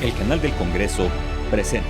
El canal del Congreso presenta.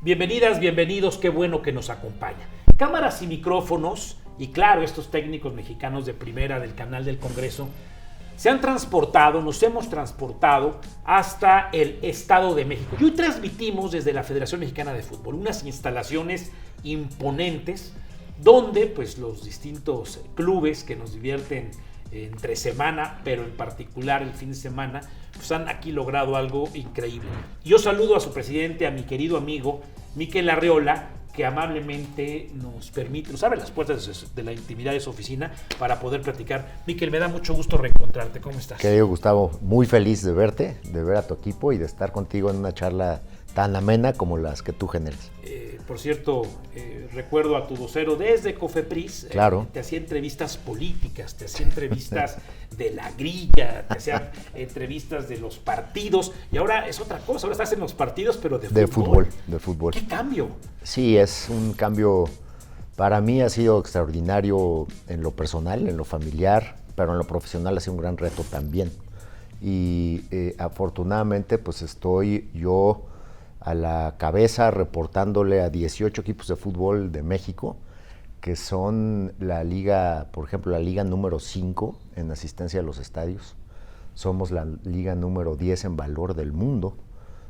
Bienvenidas, bienvenidos, qué bueno que nos acompaña. Cámaras y micrófonos, y claro, estos técnicos mexicanos de primera del canal del Congreso, nos hemos transportado hasta el Estado de México. Y hoy transmitimos desde la Federación Mexicana de Fútbol, unas instalaciones imponentes, donde pues los distintos clubes que nos divierten entre semana, pero en particular el fin de semana, pues han aquí logrado algo increíble. Yo saludo a su presidente, a mi querido amigo Mikel Arriola, que amablemente nos abre las puertas de la intimidad de su oficina para poder platicar. Mikel, me da mucho gusto reencontrarte. ¿Cómo estás? Querido Gustavo, muy feliz de verte, de ver a tu equipo y de estar contigo en una charla tan amena como las que tú generas. Por cierto, recuerdo a tu vocero desde Cofepris. Claro. Te hacía entrevistas políticas, te hacía entrevistas de la grilla, te hacía entrevistas de los partidos. Y ahora es otra cosa, ahora estás en los partidos, pero de fútbol. De fútbol. ¿Qué cambio? Sí, es un cambio, para mí ha sido extraordinario en lo personal, en lo familiar, pero en lo profesional ha sido un gran reto también. Y afortunadamente pues estoy yo a la cabeza reportándole a 18 equipos de fútbol de México, que son la liga, por ejemplo, la liga número 5 en asistencia a los estadios. Somos la liga número 10 en valor del mundo.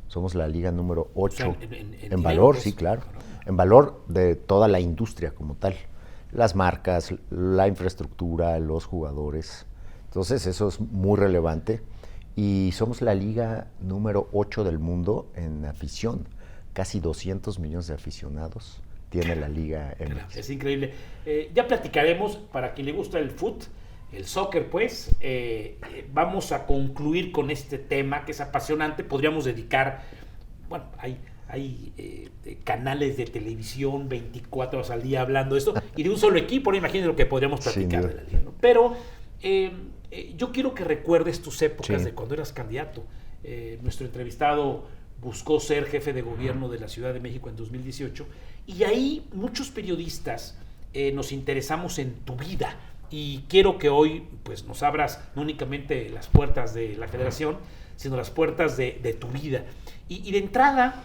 Somos la liga número 8 o sea, en valor, euros, sí, claro. En valor de toda la industria como tal. Las marcas, la infraestructura, los jugadores. Entonces eso es muy relevante. Y somos la liga número 8 del mundo en afición. Casi 200 millones de aficionados tiene la Liga MX. Es increíble. Ya platicaremos, para quien le gusta el soccer, pues, vamos a concluir con este tema que es apasionante. Podríamos dedicar, bueno, hay canales de televisión 24 horas al día hablando de esto, y de un solo equipo, no imagínate lo que podríamos platicar de la liga, ¿no? Pero yo quiero que recuerdes tus épocas de cuando eras candidato. Nuestro entrevistado buscó ser jefe de gobierno de la Ciudad de México en 2018, y ahí muchos periodistas nos interesamos en tu vida, y quiero que hoy pues nos abras no únicamente las puertas de la Federación, sino las puertas de tu vida. Y de entrada,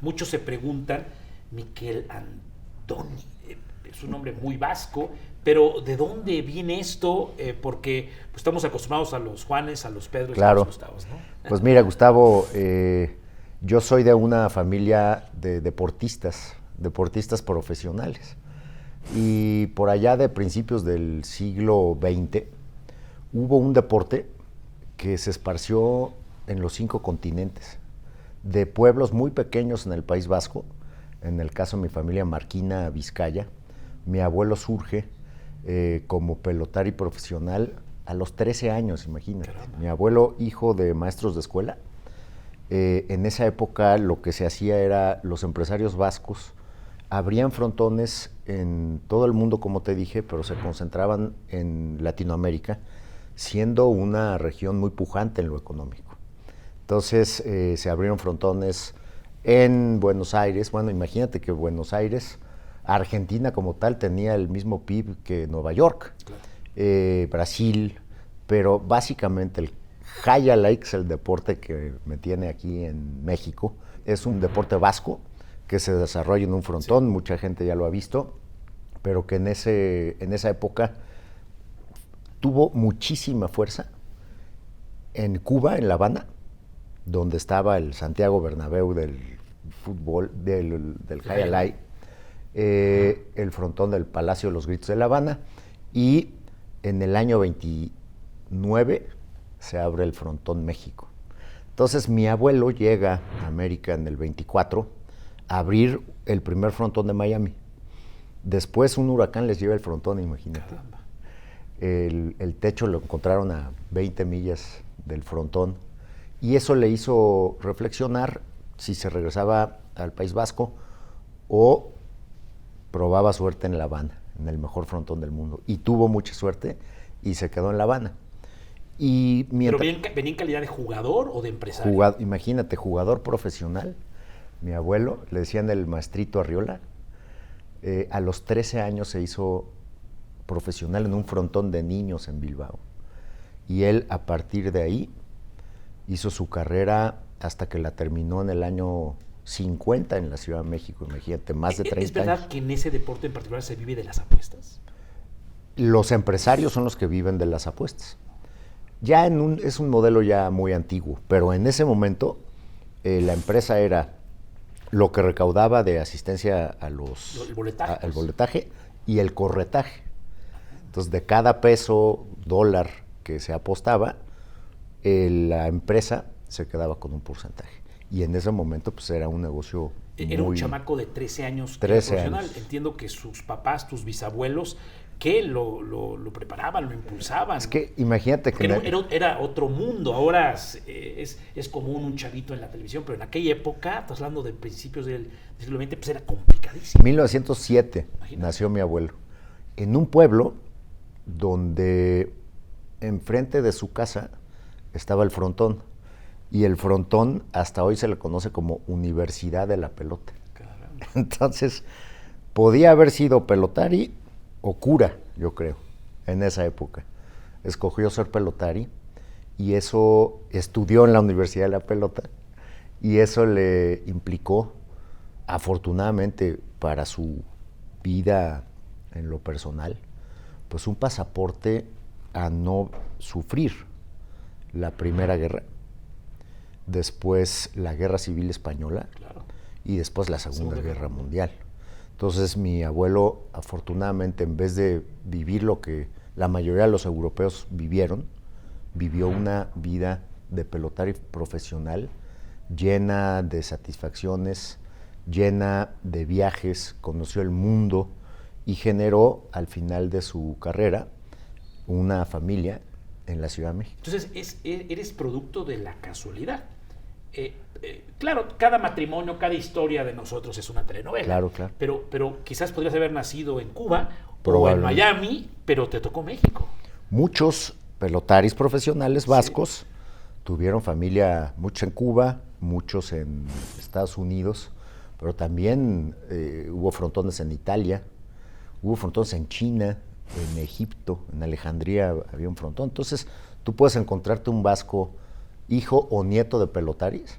muchos se preguntan, Mikel Antoni, es un nombre muy vasco, pero ¿de dónde viene esto? Porque pues, estamos acostumbrados a los Juanes, a los Pedros, claro. A los Gustavos, ¿no? Pues mira, Gustavo, yo soy de una familia de deportistas profesionales. Y por allá de principios del siglo XX hubo un deporte que se esparció en los 5 continentes, de pueblos muy pequeños en el País Vasco, en el caso de mi familia Marquina, Vizcaya. Mi abuelo surge como pelotari profesional a los 13 años, imagínate. Caramba. Mi abuelo, hijo de maestros de escuela, en esa época lo que se hacía era, los empresarios vascos abrían frontones en todo el mundo, como te dije, pero se concentraban en Latinoamérica, siendo una región muy pujante en lo económico. Entonces se abrieron frontones en Buenos Aires. Bueno, imagínate que Buenos Aires, Argentina como tal, tenía el mismo PIB que Nueva York, claro. Brasil, pero básicamente el Hayalay, el deporte que me tiene aquí en México, es un deporte vasco que se desarrolla en un frontón, mucha gente ya lo ha visto, pero que en esa época tuvo muchísima fuerza en Cuba, en La Habana, donde estaba el Santiago Bernabéu del fútbol, del Hayalay, el frontón del Palacio de los Gritos de La Habana, y en el año 29 se abre el frontón México. Entonces mi abuelo llega a América en el 24 a abrir el primer frontón de Miami. Después un huracán les lleva el frontón, imagínate. El techo lo encontraron a 20 millas del frontón y eso le hizo reflexionar si se regresaba al País Vasco o probaba suerte en La Habana, en el mejor frontón del mundo. Y tuvo mucha suerte y se quedó en La Habana. Y ¿Pero venía en calidad de jugador o de empresario? Imagínate, jugador profesional. Mi abuelo, le decían el maestrito Arriola, a los 13 años se hizo profesional en un frontón de niños en Bilbao. Y él, a partir de ahí, hizo su carrera hasta que la terminó en el año 50 en la Ciudad de México, imagínate, más de 30 años. ¿Es verdad que en ese deporte en particular se vive de las apuestas? Los empresarios son los que viven de las apuestas. Ya es un modelo ya muy antiguo, pero en ese momento la empresa era lo que recaudaba de asistencia a el boletaje y el corretaje. Entonces, de cada peso, dólar que se apostaba, la empresa se quedaba con un porcentaje. Y en ese momento, pues, era un negocio Era un chamaco de 13 años 13 profesional. años. Entiendo que sus papás, tus bisabuelos, que lo preparaban, lo impulsaban. Es que imagínate que... Era otro mundo. Ahora es común un chavito en la televisión, pero en aquella época, estás hablando de principios del siglo XX, pues era complicadísimo. En 1907 Imagínate. nació mi abuelo, en un pueblo donde enfrente de su casa estaba el frontón, y el frontón hasta hoy se le conoce como Universidad de la Pelota. Caramba. Entonces, podía haber sido pelotari o cura, yo creo, en esa época. Escogió ser pelotari y eso estudió en la Universidad de la Pelota y eso le implicó, afortunadamente para su vida en lo personal, pues un pasaporte a no sufrir la Primera Guerra, después la Guerra Civil Española, Claro. y después la Segunda Guerra Mundial. Entonces mi abuelo, afortunadamente, en vez de vivir lo que la mayoría de los europeos vivieron, vivió una vida de pelotari profesional llena de satisfacciones, llena de viajes, conoció el mundo y generó al final de su carrera una familia en la Ciudad de México. Entonces, eres producto de la casualidad. Claro, cada matrimonio, cada historia de nosotros es una telenovela. Claro, claro. Pero quizás podrías haber nacido en Cuba o en Probablemente. Miami, pero te tocó México. Muchos pelotaris profesionales vascos tuvieron familia, muchos en Cuba, muchos en Estados Unidos, pero también hubo frontones en Italia, hubo frontones en China, en Egipto, en Alejandría había un frontón. Entonces, tú puedes encontrarte un vasco, hijo o nieto de pelotaris,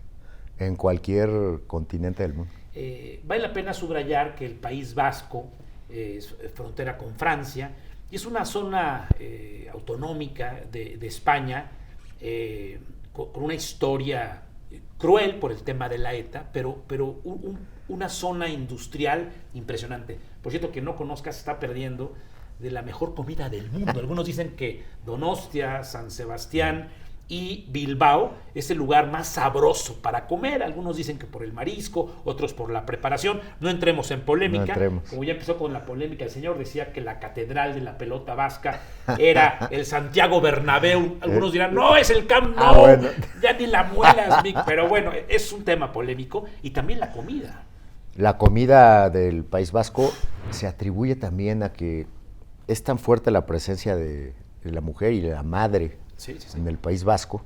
en cualquier continente del mundo. Vale la pena subrayar que el País Vasco es frontera con Francia y es una zona autonómica de España con una historia cruel por el tema de la ETA, pero una zona industrial impresionante. Por cierto, que no conozcas, está perdiendo de la mejor comida del mundo. Algunos dicen que Donostia, San Sebastián y Bilbao es el lugar más sabroso para comer. Algunos dicen que por el marisco, otros por la preparación. No entremos en polémica. No entremos. Como ya empezó con la polémica, el señor decía que la catedral de la pelota vasca era el Santiago Bernabéu. Algunos dirán, no, es el Camp Nou. Bueno. Ya ni la muelas, Vic. Pero bueno, es un tema polémico. Y también la comida. La comida del País Vasco se atribuye también a que es tan fuerte la presencia de la mujer y de la madre en el País Vasco,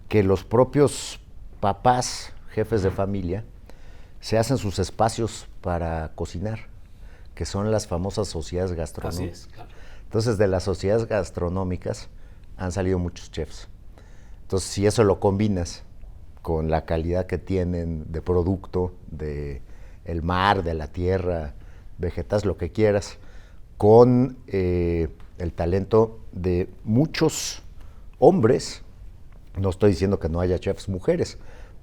que los propios papás, jefes de familia, se hacen sus espacios para cocinar, que son las famosas sociedades gastronómicas. Así es, claro. Entonces, de las sociedades gastronómicas han salido muchos chefs. Entonces, si eso lo combinas con la calidad que tienen de producto, de el mar, de la tierra, vegetales, lo que quieras, con el talento de muchos hombres, no estoy diciendo que no haya chefs mujeres,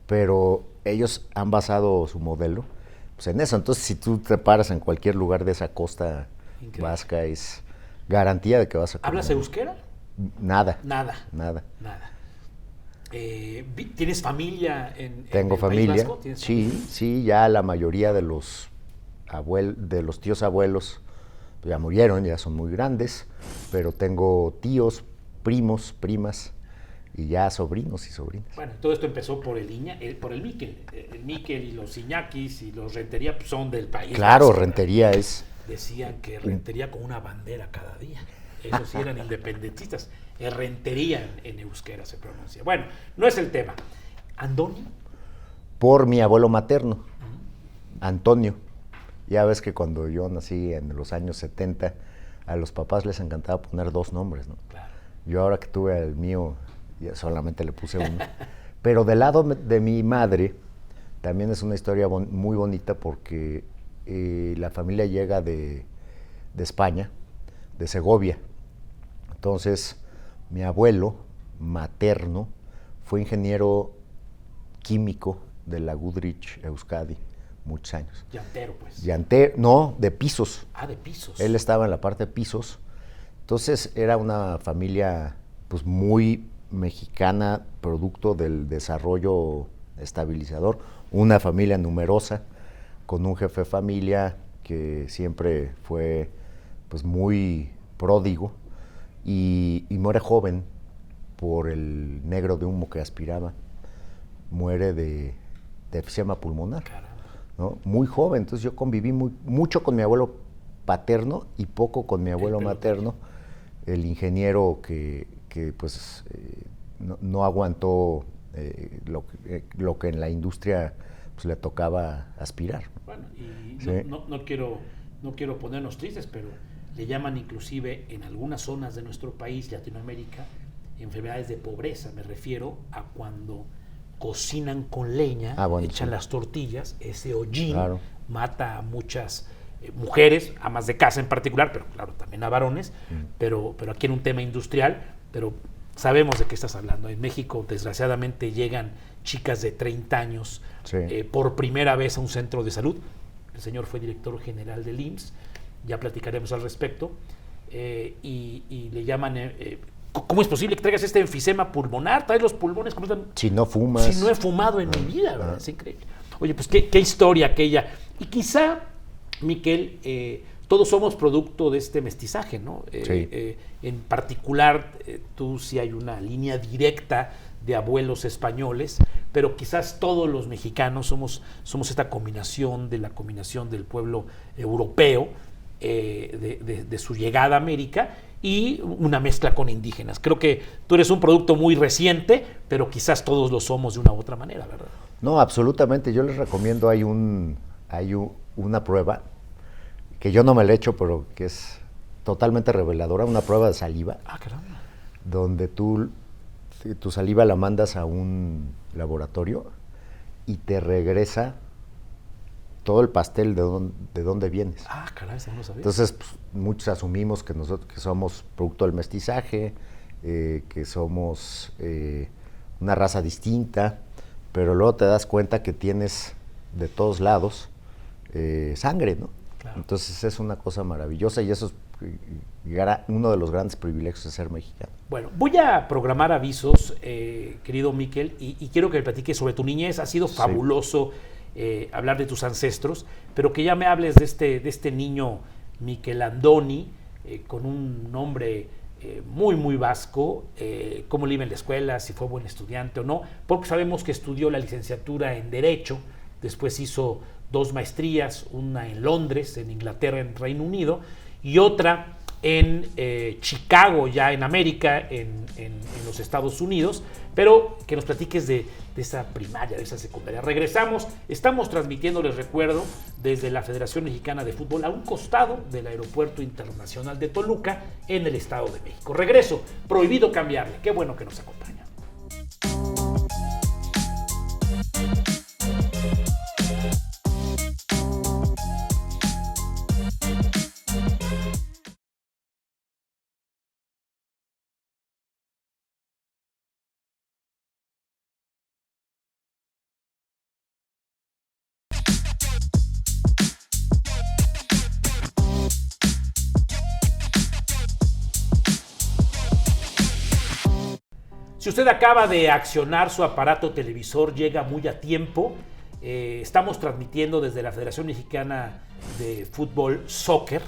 pero ellos han basado su modelo pues, en eso. Entonces, si tú te paras en cualquier lugar de esa costa Increíble. vasca, es garantía de que vas a comer. ¿Hablas euskera? Nada. Nada. Nada. Nada. ¿Tienes familia Tengo el familia. País Vasco? ¿Tienes Sí, familia? sí, ya la mayoría de los tíos abuelos ya murieron, ya son muy grandes, pero tengo tíos, primos, primas y ya sobrinos y sobrinas. Bueno, todo esto empezó por por el Miquel. El Miquel y los Iñakis y los Rentería pues, son del País Claro, Vasco. Rentería es... Decían que Rentería con una bandera cada día. Esos sí eran independentistas. Rentería en euskera se pronuncia. Bueno, no es el tema. ¿Andoni? Por mi abuelo materno, Antonio. Ya ves que cuando yo nací en los años 70, a los papás les encantaba poner 2 nombres, ¿no? Claro. Yo ahora que tuve el mío, ya solamente le puse uno. Pero del lado de mi madre, también es una historia muy bonita porque la familia llega de España, de Segovia. Entonces, mi abuelo materno fue ingeniero químico de la Goodrich Euskadi, muchos años. Llantero, pues. No, de pisos. Ah, de pisos. Él estaba en la parte de pisos. Entonces era una familia pues muy mexicana, producto del desarrollo estabilizador, una familia numerosa, con un jefe de familia que siempre fue pues muy pródigo y muere joven por el negro de humo que aspiraba. Muere de efisema pulmonar, ¿no? Muy joven, entonces yo conviví mucho con mi abuelo paterno y poco con mi abuelo materno, el ingeniero que pues no aguantó lo que en la industria pues, le tocaba aspirar. Bueno, y Sí. no quiero ponernos tristes, pero le llaman inclusive en algunas zonas de nuestro país, Latinoamérica, enfermedades de pobreza. Me refiero a cuando cocinan con leña, echan las tortillas, ese hollín mata a muchas mujeres, amas de casa en particular, pero claro, también a varones, pero aquí en un tema industrial, pero sabemos de qué estás hablando. En México, desgraciadamente, llegan chicas de 30 años por primera vez a un centro de salud. El señor fue director general del IMSS, ya platicaremos al respecto, y le llaman... ¿Cómo es posible que traigas este enfisema pulmonar? Traes los pulmones como están. Si no fumas. Si no he fumado en mi vida, ¿verdad? Es increíble. Oye, pues qué historia aquella. Y quizá, Miquel, todos somos producto de este mestizaje, ¿no? En particular, tú sí hay una línea directa de abuelos españoles, pero quizás todos los mexicanos somos esta combinación del pueblo europeo, de su llegada a América, y una mezcla con indígenas. Creo que tú eres un producto muy reciente, pero quizás todos lo somos de una u otra manera, ¿verdad? No, absolutamente. Yo les recomiendo, hay una prueba que yo no me la he hecho, pero que es totalmente reveladora, una prueba de saliva. Ah, caramba. Donde tu saliva la mandas a un laboratorio y te regresa todo el pastel de dónde vienes. Ah, caray, eso no lo sabía. Entonces, pues, muchos asumimos que nosotros que somos producto del mestizaje, que somos una raza distinta, pero luego te das cuenta que tienes de todos lados sangre, ¿no? Claro. Entonces es una cosa maravillosa y eso es uno de los grandes privilegios de ser mexicano. Bueno, voy a programar avisos, querido Miquel, y quiero que me platiques sobre tu niñez. Ha sido fabuloso hablar de tus ancestros, pero que ya me hables de este niño Miquel Andoni, con un nombre muy, muy vasco, cómo le iba en la escuela, si fue buen estudiante o no, porque sabemos que estudió la licenciatura en Derecho, después hizo 2 maestrías, una en Londres, en Inglaterra, en Reino Unido, y otra en Chicago, ya en América, en los Estados Unidos, pero que nos platiques de esa primaria, de esa secundaria. Regresamos, estamos transmitiendo, les recuerdo, desde la Federación Mexicana de Fútbol a un costado del Aeropuerto Internacional de Toluca, en el Estado de México. Regreso, prohibido cambiarle. Qué bueno que nos acompaña. Si usted acaba de accionar su aparato televisor, llega muy a tiempo. Estamos transmitiendo desde la Federación Mexicana de Fútbol Soccer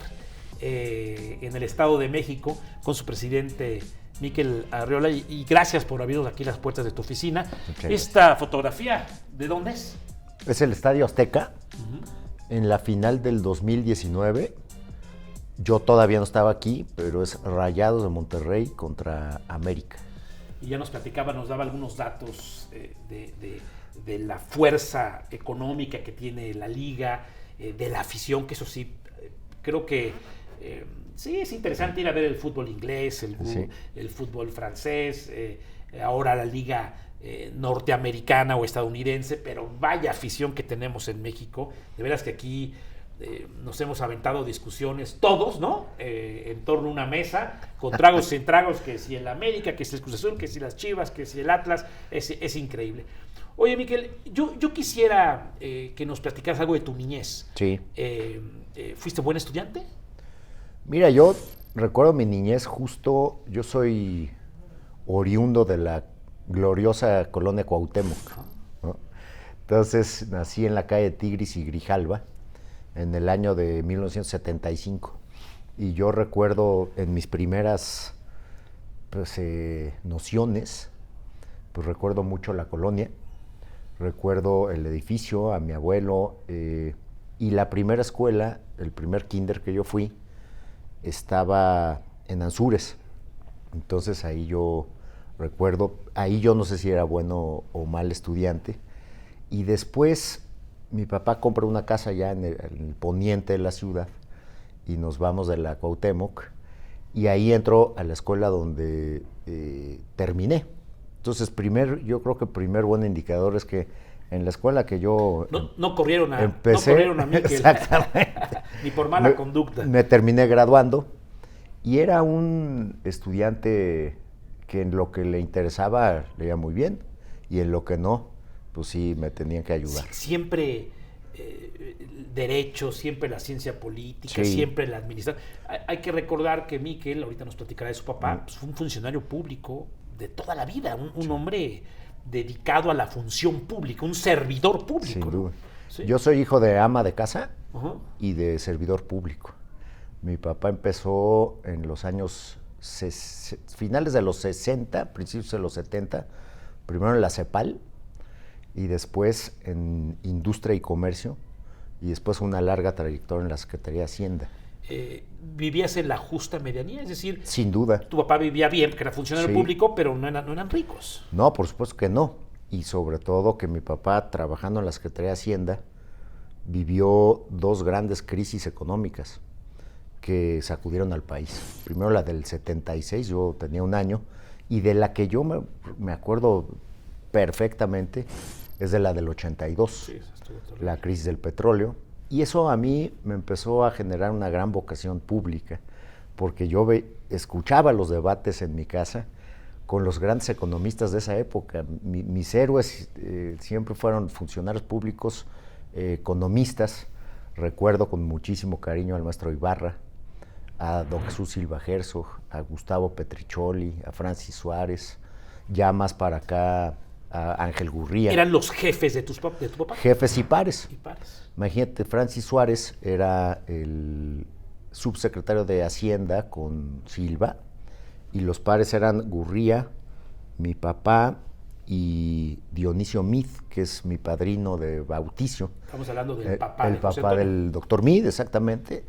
en el Estado de México con su presidente Miquel Arriola, y gracias por abrirnos aquí las puertas de tu oficina. Esta fotografía, ¿de dónde es? Es el Estadio Azteca. En la final del 2019, yo todavía no estaba aquí, pero es Rayados de Monterrey contra América. Y ya nos platicaba, nos daba algunos datos de la fuerza económica que tiene la liga, de la afición, que eso sí, creo que sí es interesante ir a ver el fútbol inglés, el fútbol francés, ahora la liga norteamericana o estadounidense, pero vaya afición que tenemos en México. De veras que aquí nos hemos aventado discusiones todos, ¿no? En torno a una mesa, con tragos sin tragos, que si el América, que si el Cruz Azul, que si las Chivas, que si el Atlas, es increíble. Oye, Miquel, yo quisiera que nos platicaras algo de tu niñez. Sí. ¿Fuiste buen estudiante? Mira, yo recuerdo mi niñez justo, yo soy oriundo de la gloriosa colonia Cuauhtémoc, ¿no? Entonces nací en la calle Tigris y Grijalva en el año de 1975, y yo recuerdo en mis primeras nociones, pues recuerdo mucho la colonia, recuerdo el edificio, a mi abuelo, y la primera escuela, el primer kinder que yo fui, estaba en Anzures. Entonces ahí yo recuerdo, ahí yo no sé si era bueno o mal estudiante, y después mi papá compra una casa ya en el poniente de la ciudad y nos vamos de la Cuauhtémoc, y ahí entro a la escuela donde terminé. Entonces yo creo que el primer buen indicador es que en la escuela que yo no corrieron a Miquel. Exactamente. Ni por mala conducta. Me terminé graduando, y era un estudiante que en lo que le interesaba leía muy bien, y en lo que no, pues sí me tenían que ayudar. Siempre derecho, siempre la ciencia política, siempre la administración. Hay que recordar que Miquel, ahorita nos platicará de su papá, pues fue un funcionario público de toda la vida, un hombre dedicado a la función pública, un servidor público. Sin duda. ¿No? ¿Sí? Yo soy hijo de ama de casa y de servidor público. Mi papá empezó en los años finales de los 60, principios de los 70, primero en la CEPAL y después en Industria y Comercio, y después una larga trayectoria en la Secretaría de Hacienda. ¿Vivías en la justa medianía? Es decir, sin duda. Tu papá vivía bien, porque era funcionario público, pero no eran ricos. No, por supuesto que no. Y sobre todo que mi papá, trabajando en la Secretaría de Hacienda, vivió dos grandes crisis económicas que sacudieron al país. Primero la del 76, yo tenía 1 año, y de la que yo me acuerdo perfectamente es de la del 82, la crisis del petróleo. Y eso a mí me empezó a generar una gran vocación pública, porque yo escuchaba los debates en mi casa con los grandes economistas de esa época. Mis héroes siempre fueron funcionarios públicos, economistas. Recuerdo con muchísimo cariño al maestro Ibarra, a don Jesús Silva Herzog, a Gustavo Petricholi, a Francis Suárez, ya más para acá a Ángel Gurría. ¿Eran los jefes de tu papá? Jefes y pares. Y pares. Imagínate, Francis Suárez era el subsecretario de Hacienda con Silva, y los pares eran Gurría, mi papá, y Dionisio Meade, que es mi padrino de bautizo. Estamos hablando del papá. El papá del doctor Meade, exactamente.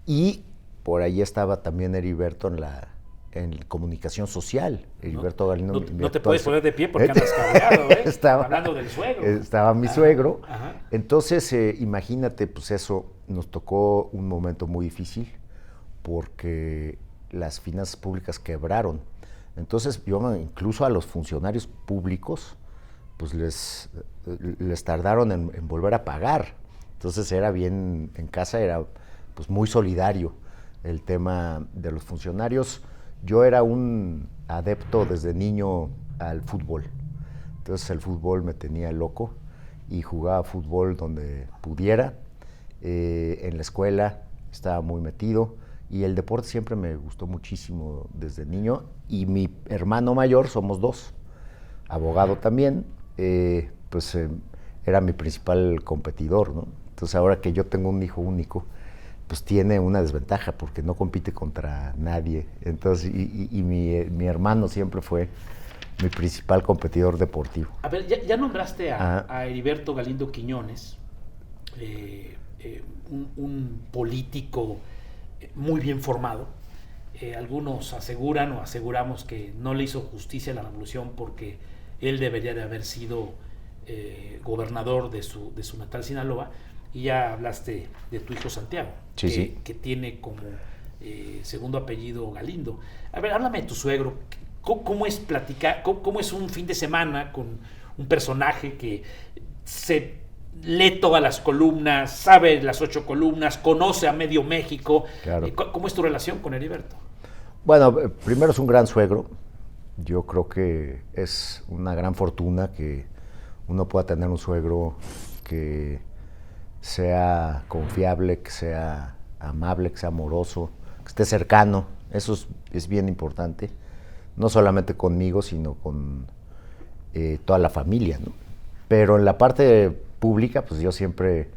Y por ahí estaba también Heriberto en comunicación social. Heriberto Galindo. No te puedes poner de pie porque andas cabreado, ¿eh? Hablando del suegro. Estaba mi suegro. Entonces, imagínate, pues eso, nos tocó un momento muy difícil porque las finanzas públicas quebraron. Entonces, incluso a los funcionarios públicos, pues les tardaron en volver a pagar. Entonces, en casa era pues muy solidario el tema de los funcionarios. Yo era un adepto desde niño al fútbol. Entonces el fútbol me tenía loco y jugaba fútbol donde pudiera. En la escuela estaba muy metido y el deporte siempre me gustó muchísimo desde niño. Y mi hermano mayor, somos 2, abogado también, era mi principal competidor, ¿no? Entonces ahora que yo tengo un hijo único, pues tiene una desventaja porque no compite contra nadie. Entonces, y mi hermano siempre fue mi principal competidor deportivo. A ver, ya nombraste a Heriberto Galindo Quiñones, un político muy bien formado. Algunos aseguran o aseguramos que no le hizo justicia a la revolución porque él debería de haber sido gobernador de su natal Sinaloa. Y ya hablaste de tu hijo Santiago, sí. que tiene como segundo apellido Galindo. A ver, háblame de tu suegro. ¿Cómo es platicar? ¿Cómo es un fin de semana con un personaje que se lee todas las columnas, sabe las 8 columnas, conoce a medio México? Claro. ¿Cómo es tu relación con Heriberto? Bueno, primero es un gran suegro. Yo creo que es una gran fortuna que uno pueda tener un suegro que sea confiable, que sea amable, que sea amoroso, que esté cercano. Eso es bien importante, no solamente conmigo, sino con toda la familia, ¿no? Pero en la parte pública, pues yo siempre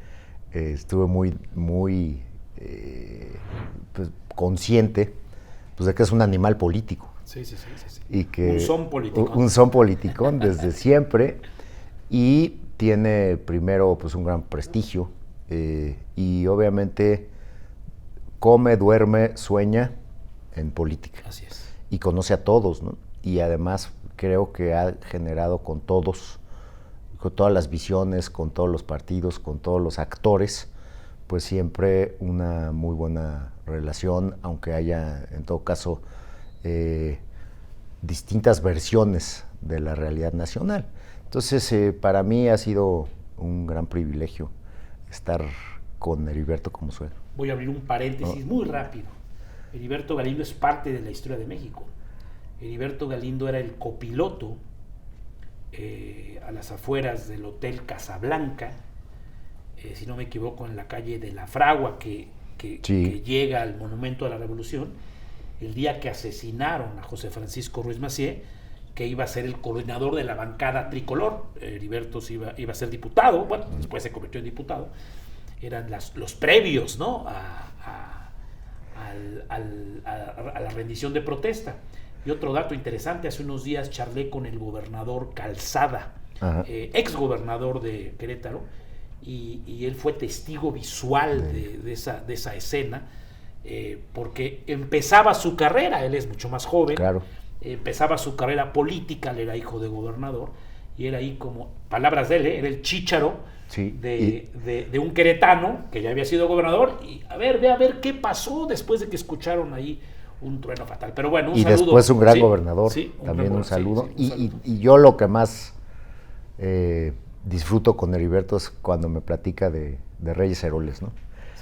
estuve muy pues, consciente pues, de que es un animal político. Sí. Y que un son politicón. Un son politicón desde siempre, y tiene primero pues un gran prestigio, y obviamente come, duerme, sueña en política. Así es. Y conoce a todos, ¿no? Y además creo que ha generado con todos, con todas las visiones, con todos los partidos, con todos los actores, pues siempre una muy buena relación, aunque haya en todo caso distintas versiones de la realidad nacional. Entonces, para mí ha sido un gran privilegio estar con Heriberto como suegro. Voy a abrir un paréntesis muy rápido. Heriberto Galindo es parte de la historia de México. Heriberto Galindo era el copiloto a las afueras del Hotel Casablanca, si no me equivoco, en la calle de La Fragua, que llega al Monumento a la Revolución, el día que asesinaron a José Francisco Ruiz Massieu, que iba a ser el coordinador de la bancada tricolor. Heriberto iba a ser diputado, bueno, después se convirtió en diputado. Eran los previos, ¿no?, a la rendición de protesta. Y otro dato interesante, hace unos días charlé con el gobernador Calzada, ex gobernador de Querétaro, y él fue testigo visual de esa escena, porque empezaba su carrera, él es mucho más joven, claro. Empezaba su carrera política, él era hijo de gobernador, y era ahí como, palabras de él, era el chícharo de un queretano que ya había sido gobernador, y ve a ver qué pasó después de que escucharon ahí un trueno fatal. Pero bueno, un saludo. Y después un gran gobernador, también un saludo. Y yo lo que más disfruto con Heriberto es cuando me platica de Reyes Heroles, ¿no?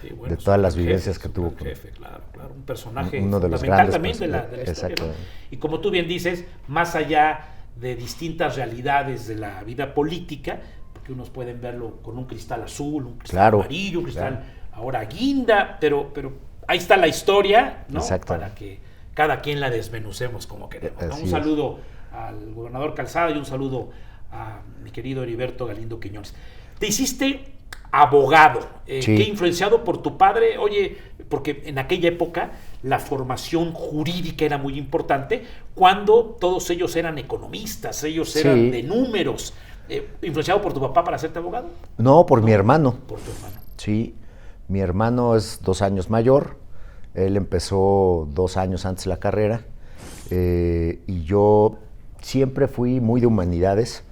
Sí, bueno, de todas las vivencias que tuvo. Jefe, claro, un personaje uno de los fundamental grandes también de la historia, ¿no? Y como tú bien dices, más allá de distintas realidades de la vida política, porque unos pueden verlo con un cristal azul, un cristal amarillo, un cristal ahora guinda, pero ahí está la historia, ¿no? Para que cada quien la desmenucemos como queremos, ¿no? Un saludo al gobernador Calzada y un saludo a mi querido Heriberto Galindo Quiñones. Te hiciste abogado, que influenciado por tu padre, oye, porque en aquella época la formación jurídica era muy importante, cuando todos ellos eran economistas, ellos eran de números. ¿Influenciado por tu papá para hacerte abogado? No, por mi hermano. Por tu hermano. Sí, mi hermano es 2 años mayor, él empezó 2 años antes la carrera, y yo siempre fui muy de humanidades.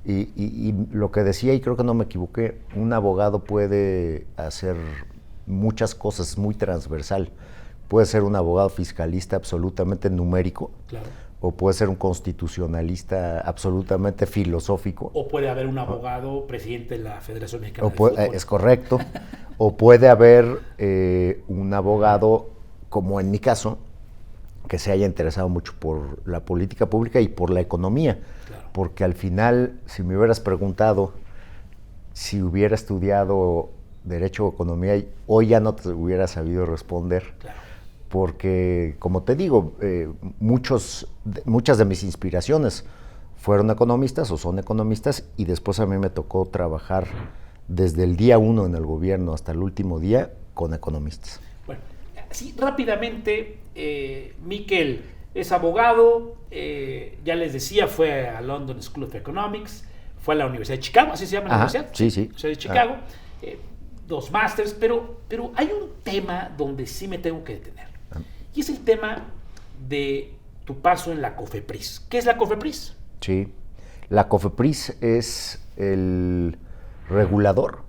Y lo que decía, y creo que no me equivoqué, un abogado puede hacer muchas cosas, muy transversal. Puede ser un abogado fiscalista absolutamente numérico, claro, o puede ser un constitucionalista absolutamente filosófico. O puede haber un abogado presidente de la Federación Mexicana de Fútbol. Es correcto. O puede haber un abogado, como en mi caso, que se haya interesado mucho por la política pública y por la economía. Claro. Porque al final, si me hubieras preguntado si hubiera estudiado Derecho o Economía, hoy ya no te hubiera sabido responder. Claro. Porque, como te digo, muchas de mis inspiraciones fueron economistas o son economistas, y después a mí me tocó trabajar desde el día 1 en el gobierno hasta el último día con economistas. Bueno, sí, rápidamente, Miquel es abogado, ya les decía, fue a London School of Economics, fue a la Universidad de Chicago, así se llama la universidad. Sí, sí. Universidad de Chicago, 2 másters, pero hay un tema donde sí me tengo que detener. Y es el tema de tu paso en la COFEPRIS. ¿Qué es la COFEPRIS? Sí, la COFEPRIS es el regulador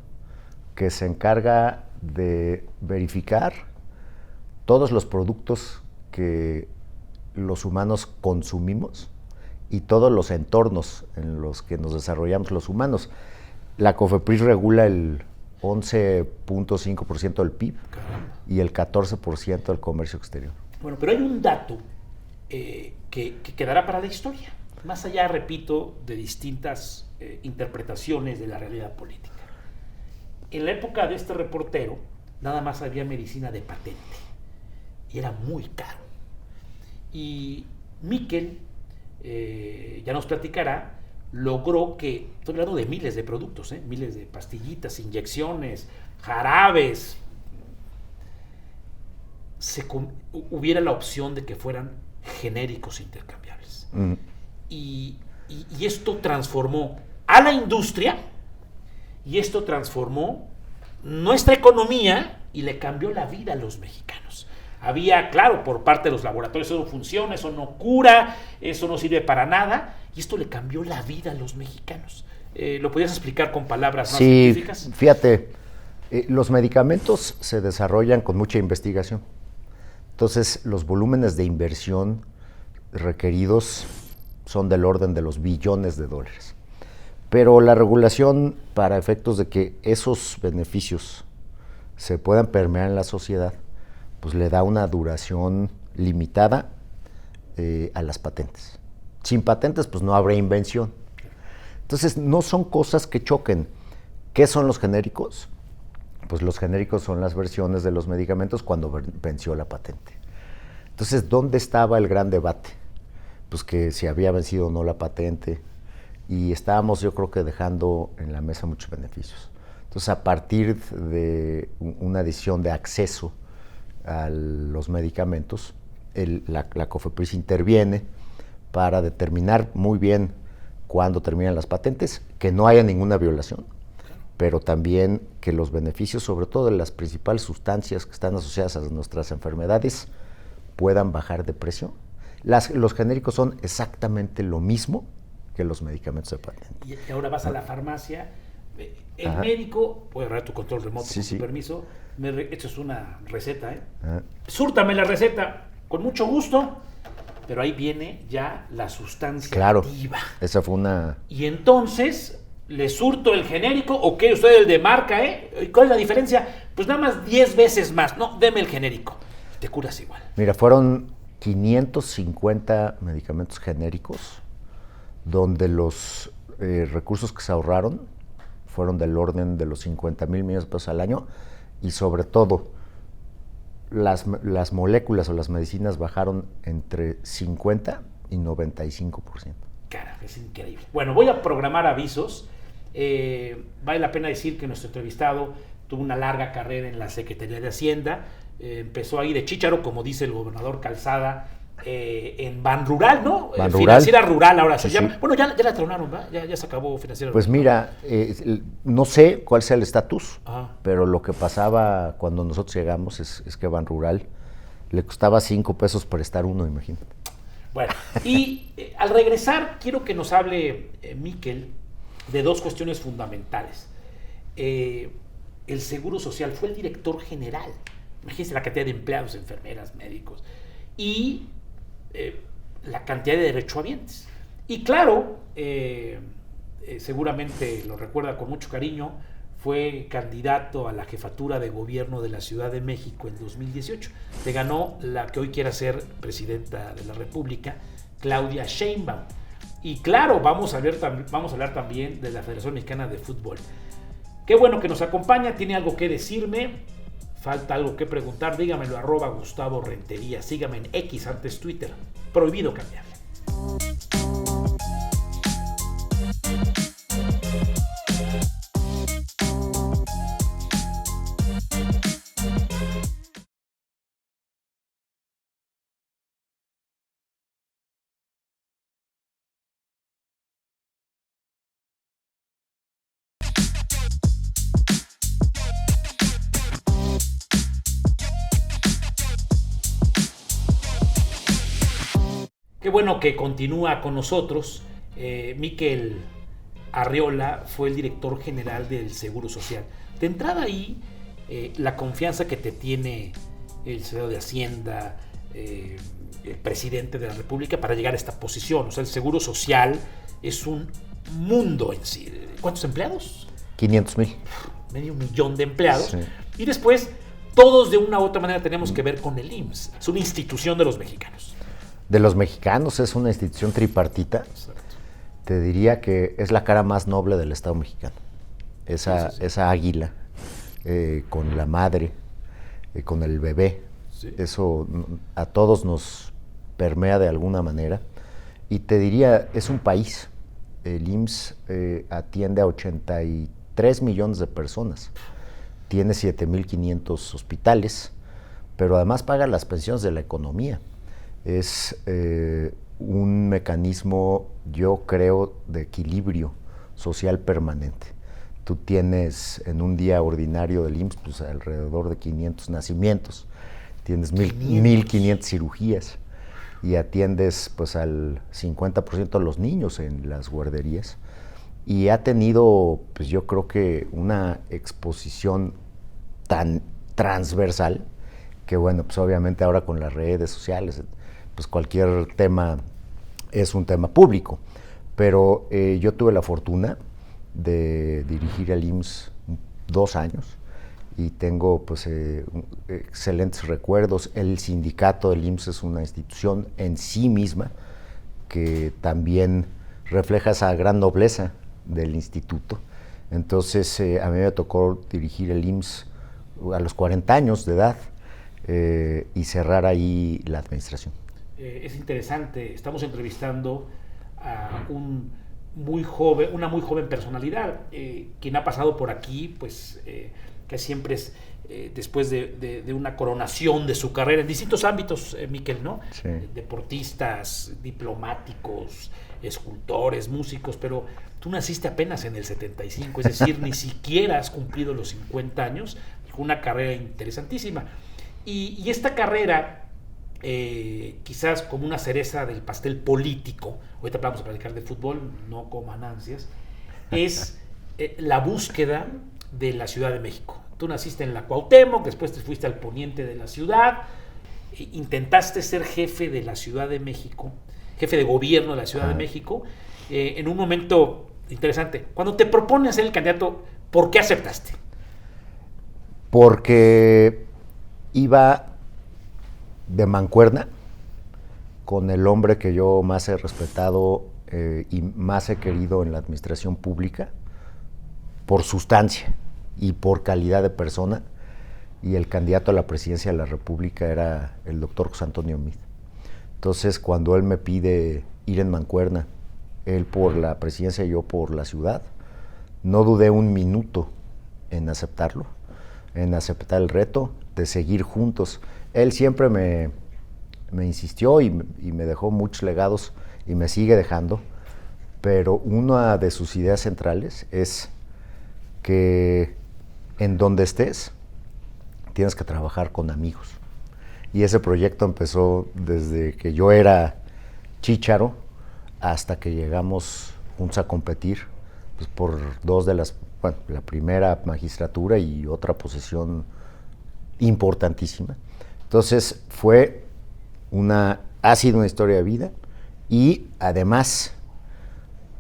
que se encarga de verificar todos los productos que los humanos consumimos y todos los entornos en los que nos desarrollamos los humanos. La COFEPRIS regula el 11.5% del PIB. Caramba. Y el 14% del comercio exterior. Bueno, pero hay un dato que quedará para la historia, más allá, repito, de distintas interpretaciones de la realidad política. En la época de este reportero, nada más había medicina de patente y era muy caro. Y Miquel, ya nos platicará, logró que, estoy hablando de miles de productos, miles de pastillitas, inyecciones, jarabes, hubiera la opción de que fueran genéricos intercambiables. Y esto transformó a la industria, y esto transformó nuestra economía y le cambió la vida a los mexicanos. Había, claro, por parte de los laboratorios, eso no funciona, eso no cura, eso no sirve para nada, y esto le cambió la vida a los mexicanos. ¿Lo podrías explicar con palabras más científicas? Sí, fíjate, los medicamentos se desarrollan con mucha investigación. Entonces, los volúmenes de inversión requeridos son del orden de los billones de dólares. Pero la regulación, para efectos de que esos beneficios se puedan permear en la sociedad, pues le da una duración limitada a las patentes. Sin patentes, pues no habrá invención. Entonces, no son cosas que choquen. ¿Qué son los genéricos? Pues los genéricos son las versiones de los medicamentos cuando venció la patente. Entonces, ¿dónde estaba el gran debate? Pues que si había vencido o no la patente, y estábamos, yo creo que dejando en la mesa muchos beneficios. Entonces, a partir de una decisión de acceso a los medicamentos, la COFEPRIS interviene para determinar muy bien cuándo terminan las patentes, que no haya ninguna violación, pero también que los beneficios, sobre todo de las principales sustancias que están asociadas a nuestras enfermedades, puedan bajar de precio. Los genéricos son exactamente lo mismo que los medicamentos de patente. Y ahora vas a la farmacia, el médico, puede agarrar tu control remoto con tu permiso, esto es una receta, súrtame la receta, con mucho gusto, pero ahí viene ya la sustancia activa. Esa fue una... Y entonces, ¿le surto el genérico o quiere usted el de marca, ¿Cuál es la diferencia? Pues nada más 10 veces más, no, deme el genérico, te curas igual. Mira, fueron 550 medicamentos genéricos, donde los recursos que se ahorraron fueron del orden de los 50,000 millones de pesos al año, y sobre todo las moléculas o las medicinas bajaron entre 50 y 95%. Carajo, es increíble. Bueno, voy a programar avisos. Vale la pena decir que nuestro entrevistado tuvo una larga carrera en la Secretaría de Hacienda. Empezó ahí de chícharo, como dice el gobernador Calzada, en Banrural, ¿no? Financiera Rural ahora se llama. Bueno, ya la tronaron, ¿verdad? Ya se acabó Financiera Rural. Pues mira, no sé cuál sea el estatus, pero lo que pasaba cuando nosotros llegamos es que Banrural le costaba 5 pesos prestar uno, imagínate. Bueno, y al regresar quiero que nos hable Miquel de 2 cuestiones fundamentales. El Seguro Social, fue el director general. Imagínense la cantidad de empleados, enfermeras, médicos, y la cantidad de derechohabientes. Y claro, seguramente lo recuerda con mucho cariño, fue candidato a la jefatura de gobierno de la Ciudad de México en 2018. Te ganó la que hoy quiera ser presidenta de la República, Claudia Sheinbaum. Y claro, vamos a hablar también de la Federación Mexicana de Fútbol. Qué bueno que nos acompaña, tiene algo que decirme, falta algo que preguntar, dígamelo, @Gustavo Rentería, sígame en X, antes Twitter, prohibido cambiarle. Qué bueno que continúa con nosotros. Miquel Arriola fue el director general del Seguro Social. De entrada ahí, la confianza que te tiene el secretario de Hacienda, el presidente de la República para llegar a esta posición. O sea, el Seguro Social es un mundo en sí. ¿Cuántos empleados? 500,000. Medio millón de empleados. Sí. Y después, todos de una u otra manera tenemos que ver con el IMSS. Es una institución de los mexicanos. De los mexicanos, es una institución tripartita. Exacto. Te diría que es la cara más noble del Estado mexicano. Esa águila, con la madre, con el bebé. Sí. Eso a todos nos permea de alguna manera. Y te diría, es un país. El IMSS atiende a 83 millones de personas. Tiene 7,500 hospitales, pero además paga las pensiones de la economía. Es un mecanismo, yo creo, de equilibrio social permanente. Tú tienes en un día ordinario del IMSS pues, alrededor de 500 nacimientos, tienes 1,500 cirugías y atiendes pues, al 50% de los niños en las guarderías. Y ha tenido, pues yo creo que una exposición tan transversal que bueno, pues obviamente ahora con las redes sociales, pues cualquier tema es un tema público. Pero yo tuve la fortuna de dirigir el IMSS 2 años y tengo pues excelentes recuerdos. El sindicato del IMSS es una institución en sí misma que también refleja esa gran nobleza del instituto. Entonces a mí me tocó dirigir el IMSS a los 40 años de edad y cerrar ahí la administración. Es interesante, estamos entrevistando a una muy joven personalidad, quien ha pasado por aquí, pues que siempre es después de una coronación de su carrera en distintos ámbitos, Miquel, ¿no? Sí. Deportistas, diplomáticos, escultores, músicos, pero tú naciste apenas en el 75, es decir, ni siquiera has cumplido los 50 años, una carrera interesantísima. Y esta carrera, quizás como una cereza del pastel político, ahorita vamos a platicar de fútbol, no coman ansias, es la búsqueda de la Ciudad de México. Tú naciste en la Cuauhtémoc, después te fuiste al poniente de la ciudad, intentaste ser jefe de la Ciudad de México, jefe de gobierno de la Ciudad de México, en un momento interesante. Cuando te proponen ser el candidato, ¿por qué aceptaste? Porque iba de mancuerna con el hombre que yo más he respetado y más he querido en la administración pública por sustancia y por calidad de persona, y el candidato a la presidencia de la República era el doctor José Antonio Meade. Entonces, cuando él me pide ir en mancuerna, él por la presidencia y yo por la ciudad, no dudé un minuto en aceptarlo, en aceptar el reto de seguir juntos. Él siempre me insistió y me dejó muchos legados y me sigue dejando, pero una de sus ideas centrales es que en donde estés tienes que trabajar con amigos. Y ese proyecto empezó desde que yo era chícharo hasta que llegamos juntos a competir pues, por dos de las, bueno, la primera magistratura y otra posesión importantísima. Entonces ha sido una historia de vida, y además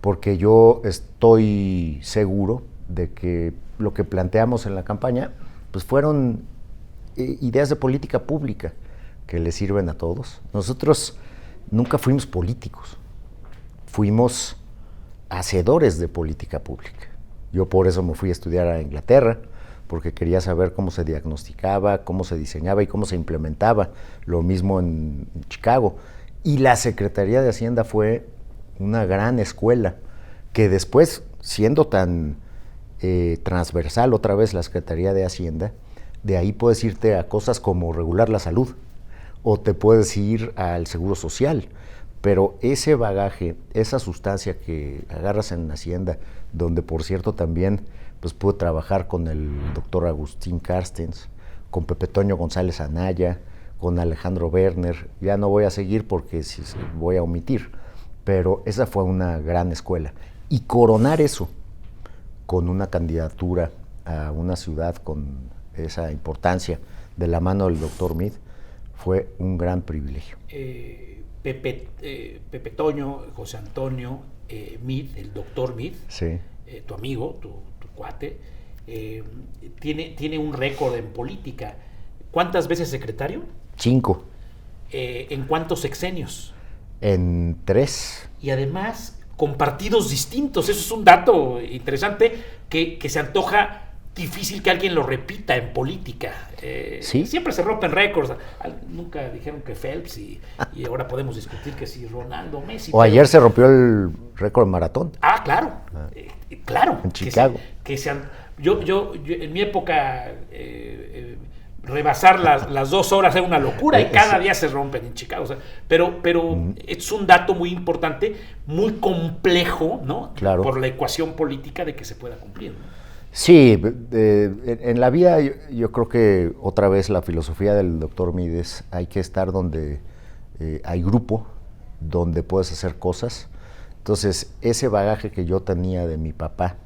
porque yo estoy seguro de que lo que planteamos en la campaña pues fueron ideas de política pública que le sirven a todos. Nosotros nunca fuimos políticos, fuimos hacedores de política pública. Yo por eso me fui a estudiar a Inglaterra, porque quería saber cómo se diagnosticaba, cómo se diseñaba y cómo se implementaba. Lo mismo en Chicago. Y la Secretaría de Hacienda fue una gran escuela que después, siendo tan transversal otra vez la Secretaría de Hacienda, de ahí puedes irte a cosas como regular la salud o te puedes ir al Seguro Social. Pero ese bagaje, esa sustancia que agarras en Hacienda, donde por cierto también pues pude trabajar con el doctor Agustín Carstens, con Pepe Toño González Anaya, con Alejandro Werner. Ya no voy a seguir porque voy a omitir, pero esa fue una gran escuela. Y coronar eso con una candidatura a una ciudad con esa importancia de la mano del doctor Meade fue un gran privilegio. Pepe Toño, José Antonio Meade, el doctor Meade, sí. Tu amigo, tu cuate, tiene un récord en política. ¿Cuántas veces secretario? 5. ¿En cuántos sexenios? En 3. Y además con partidos distintos. Eso es un dato interesante que se antoja difícil que alguien lo repita en política. ¿Sí? Siempre se rompen récords. Nunca dijeron que Phelps y ahora podemos discutir que si Ronaldo, Messi. O ayer se rompió el récord maratón. Ah, claro. Claro. En Chicago. Yo en mi época rebasar las 2 horas era una locura y cada día se rompen en Chicago. O sea, pero es un dato muy importante, muy complejo, ¿no? Claro. Por la ecuación política de que se pueda cumplir, ¿no? Sí, en la vida yo creo que otra vez la filosofía del doctor Meade es hay que estar donde hay grupo, donde puedes hacer cosas. Entonces, ese bagaje que yo tenía de mi papá,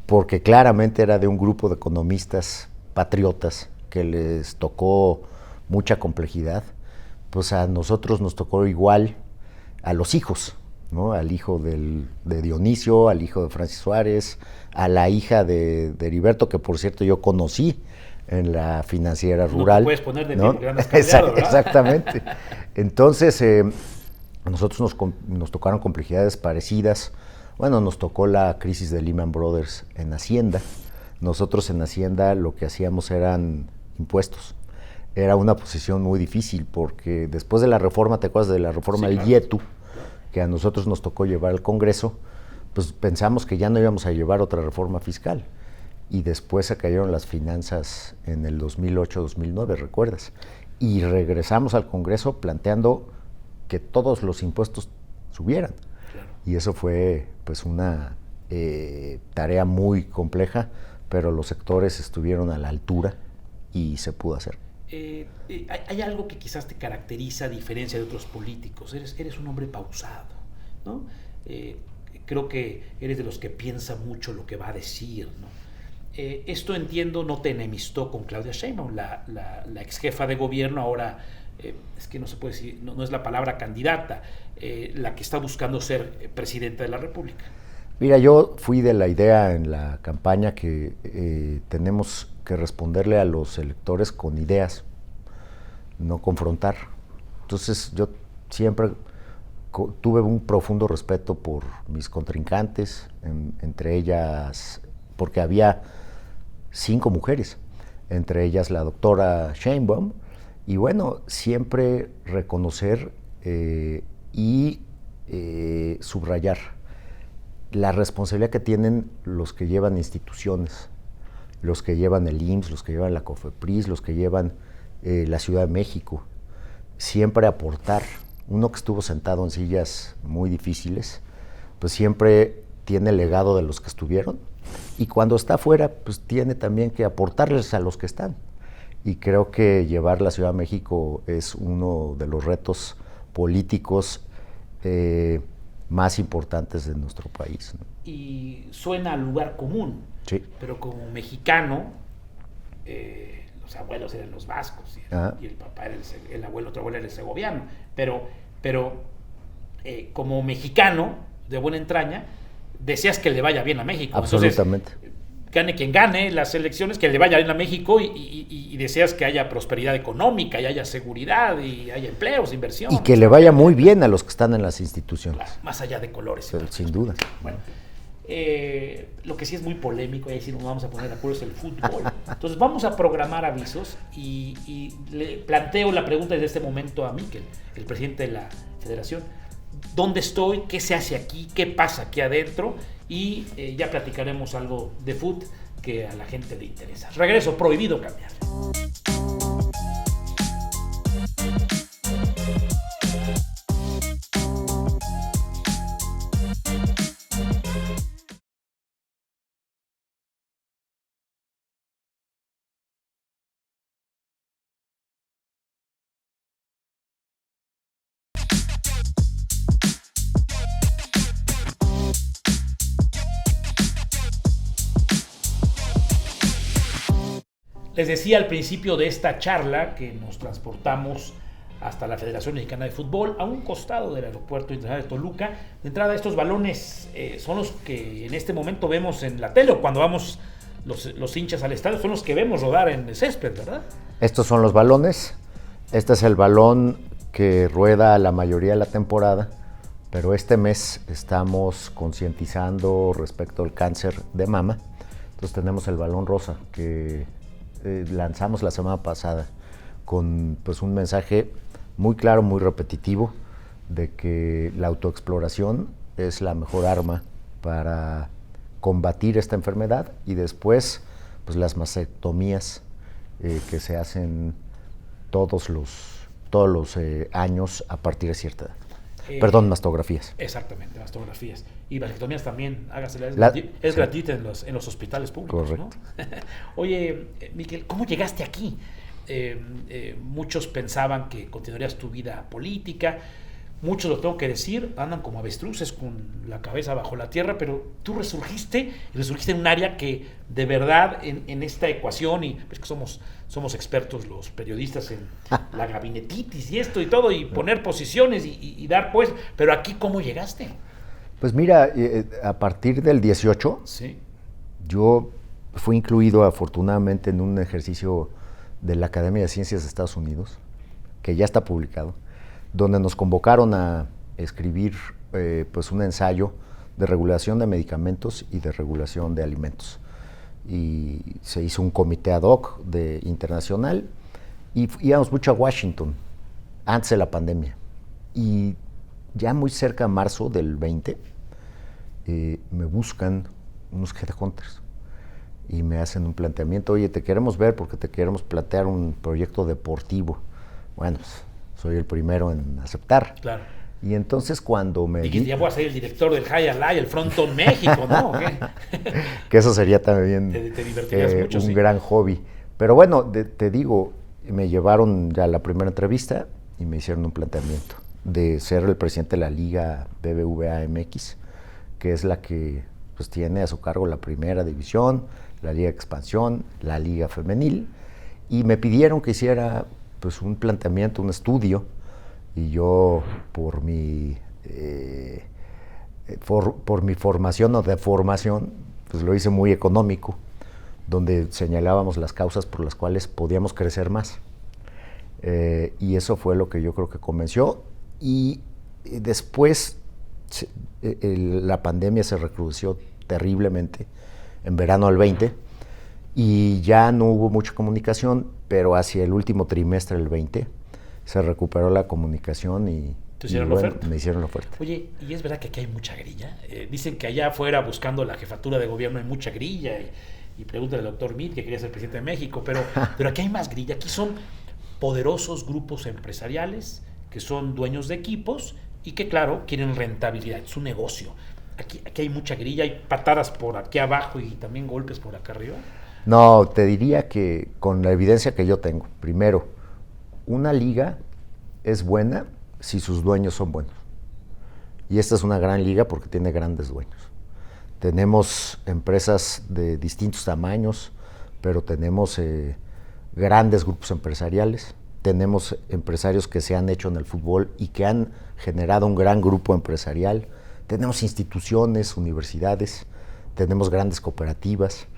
porque claramente era de un grupo de economistas patriotas que les tocó mucha complejidad, pues a nosotros nos tocó igual a los hijos, ¿no? Al hijo de Dionisio, al hijo de Francis Suárez, a la hija de Heriberto, que por cierto yo conocí en la financiera rural. No te puedes poner de pie porque no has cambiado, ¿verdad? Exactamente. Entonces, nosotros nos tocaron complejidades parecidas. Bueno, nos tocó la crisis de Lehman Brothers en Hacienda. Nosotros en Hacienda lo que hacíamos eran impuestos. Era una posición muy difícil porque después de la reforma, ¿te acuerdas de la reforma del IETU? Que a nosotros nos tocó llevar al Congreso, pues pensamos que ya no íbamos a llevar otra reforma fiscal. Y después se cayeron las finanzas en el 2008-2009, ¿recuerdas? Y regresamos al Congreso planteando que todos los impuestos subieran. Claro. Y eso fue pues una tarea muy compleja, pero los sectores estuvieron a la altura y se pudo hacer. Hay algo que quizás te caracteriza a diferencia de otros políticos. Eres un hombre pausado, ¿no? Creo que eres de los que piensa mucho lo que va a decir, ¿no? Esto entiendo no te enemistó con Claudia Sheinbaum, la ex jefa de gobierno, ahora es que no se puede decir, no es la palabra candidata, la que está buscando ser presidenta de la República. Mira, yo fui de la idea en la campaña que tenemos que responderle a los electores con ideas, no confrontar. Entonces yo siempre tuve un profundo respeto por mis contrincantes, entre ellas, porque había 5 mujeres, entre ellas la doctora Sheinbaum, y bueno, siempre reconocer y subrayar la responsabilidad que tienen los que llevan instituciones, los que llevan el IMSS, los que llevan la COFEPRIS, los que llevan la Ciudad de México. Siempre aportar. Uno que estuvo sentado en sillas muy difíciles, pues siempre tiene el legado de los que estuvieron, y cuando está afuera, pues tiene también que aportarles a los que están. Y creo que llevar la Ciudad de México es uno de los retos políticos más importantes de nuestro país, ¿no? Y suena a lugar común, sí. Pero como mexicano, los abuelos eran los vascos y el papá era el abuelo, otro abuelo era el segoviano, pero como mexicano de buena entraña, deseas que le vaya bien a México. Absolutamente. Entonces, gane quien gane las elecciones, que le vaya bien a México y deseas que haya prosperidad económica y haya seguridad y haya empleos, inversión. Y que le vaya muy bien a los que están en las instituciones. Claro, más allá de colores. Pero, sin duda. Bueno, lo que sí es muy polémico, y ahí sí nos vamos a poner de acuerdo, es el fútbol. Entonces vamos a programar avisos y le planteo la pregunta desde este momento a Miquel, el presidente de la federación. ¿Dónde estoy? ¿Qué se hace aquí? ¿Qué pasa aquí adentro? Y ya platicaremos algo de fútbol que a la gente le interesa. Regreso, prohibido cambiar. Les decía al principio de esta charla que nos transportamos hasta la Federación Mexicana de Fútbol, a un costado del Aeropuerto Internacional de Toluca. De entrada, estos balones son los que en este momento vemos en la tele, o cuando vamos los hinchas al estadio, son los que vemos rodar en el césped, ¿verdad? Estos son los balones. Este es el balón que rueda la mayoría de la temporada, pero este mes estamos concientizando respecto al cáncer de mama. Entonces tenemos el balón rosa que lanzamos la semana pasada con pues, un mensaje muy claro, muy repetitivo, de que la autoexploración es la mejor arma para combatir esta enfermedad, y después pues, las mastectomías que se hacen todos los años a partir de cierta edad. Perdón, mastografías. Exactamente, mastografías. Y vasectomías también, hágasela, es sí. gratuita en los hospitales públicos. Correcto. ¿No? Oye, Miquel, ¿cómo llegaste aquí? Muchos pensaban que continuarías tu vida política. Muchos, lo tengo que decir, andan como avestruces con la cabeza bajo la tierra, pero tú resurgiste en un área que de verdad en esta ecuación, y es que somos expertos los periodistas en la gabinetitis y esto y todo, y poner posiciones y dar pues, pero aquí ¿cómo llegaste? Pues mira, a partir del 18, Sí. yo fui incluido afortunadamente en un ejercicio de la Academia de Ciencias de Estados Unidos, que ya está publicado, donde nos convocaron a escribir pues un ensayo de regulación de medicamentos y de regulación de alimentos. Y se hizo un comité ad hoc internacional, y íbamos mucho a Washington antes de la pandemia. Y ya muy cerca de marzo del 20, me buscan unos headhunters y me hacen un planteamiento: oye, te queremos ver porque te queremos plantear un proyecto deportivo. Bueno, pues, soy el primero en aceptar. Claro. Y entonces cuando me... Y ya voy a ser el director del High Alive, el Frontón México, ¿no? ¿Qué? Que eso sería también te divertirías mucho, un sí. gran hobby. Pero bueno, te digo, me llevaron ya a la primera entrevista y me hicieron un planteamiento de ser el presidente de la Liga BBVA MX, que es la que pues, tiene a su cargo la primera división, la Liga de Expansión, la Liga Femenil, y me pidieron que hiciera pues, un planteamiento, un estudio, y yo por mi formación o deformación, pues lo hice muy económico, donde señalábamos las causas por las cuales podíamos crecer más. Y eso fue lo que yo creo que convenció. Y después la pandemia se recrudeció terriblemente en verano del 20, y ya no hubo mucha comunicación, pero hacia el último trimestre del 20 se recuperó la comunicación y ¿Te hicieron la oferta? Me hicieron la oferta. Oye, ¿y es verdad que aquí hay mucha grilla? Dicen que allá afuera, buscando la jefatura de gobierno, hay mucha grilla, y pregúntale al doctor Meade, que quería ser presidente de México, pero aquí hay más grilla. Aquí son poderosos grupos empresariales que son dueños de equipos y que, claro, quieren rentabilidad, es un negocio. Aquí hay mucha grilla, hay patadas por aquí abajo y también golpes por acá arriba. No, te diría que con la evidencia que yo tengo, primero, una liga es buena si sus dueños son buenos. Y esta es una gran liga porque tiene grandes dueños. Tenemos empresas de distintos tamaños, pero tenemos grandes grupos empresariales. Tenemos empresarios que se han hecho en el fútbol y que han generado un gran grupo empresarial. Tenemos instituciones, universidades, tenemos grandes cooperativas.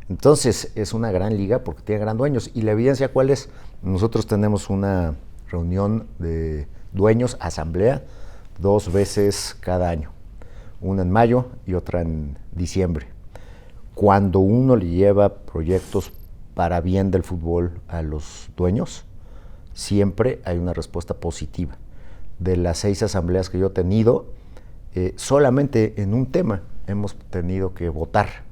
Entonces, es una gran liga porque tiene grandes dueños. ¿Y la evidencia cuál es? Nosotros tenemos una reunión de dueños, asamblea, 2 veces cada año. Una en mayo y otra en diciembre. Cuando uno le lleva proyectos para bien del fútbol a los dueños, siempre hay una respuesta positiva. De las 6 asambleas que yo he tenido, solamente en un tema hemos tenido que votar.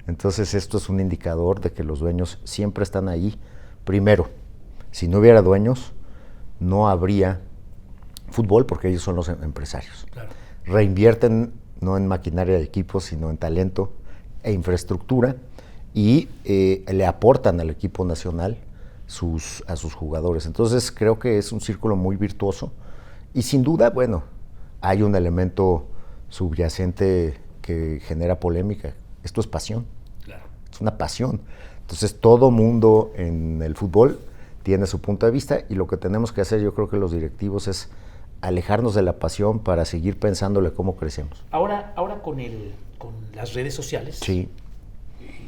Entonces esto es un indicador de que los dueños siempre están ahí. Primero, si no hubiera dueños, no habría fútbol porque ellos son los empresarios. Claro. Reinvierten no en maquinaria de equipos, sino en talento e infraestructura, y le aportan al equipo nacional a sus jugadores. Entonces creo que es un círculo muy virtuoso, y sin duda, bueno, hay un elemento subyacente que genera polémica. Esto es pasión. Claro. Es una pasión. Entonces todo mundo en el fútbol tiene su punto de vista y lo que tenemos que hacer, yo creo que los directivos, es alejarnos de la pasión para seguir pensándole cómo crecemos. Ahora con las redes sociales, Sí.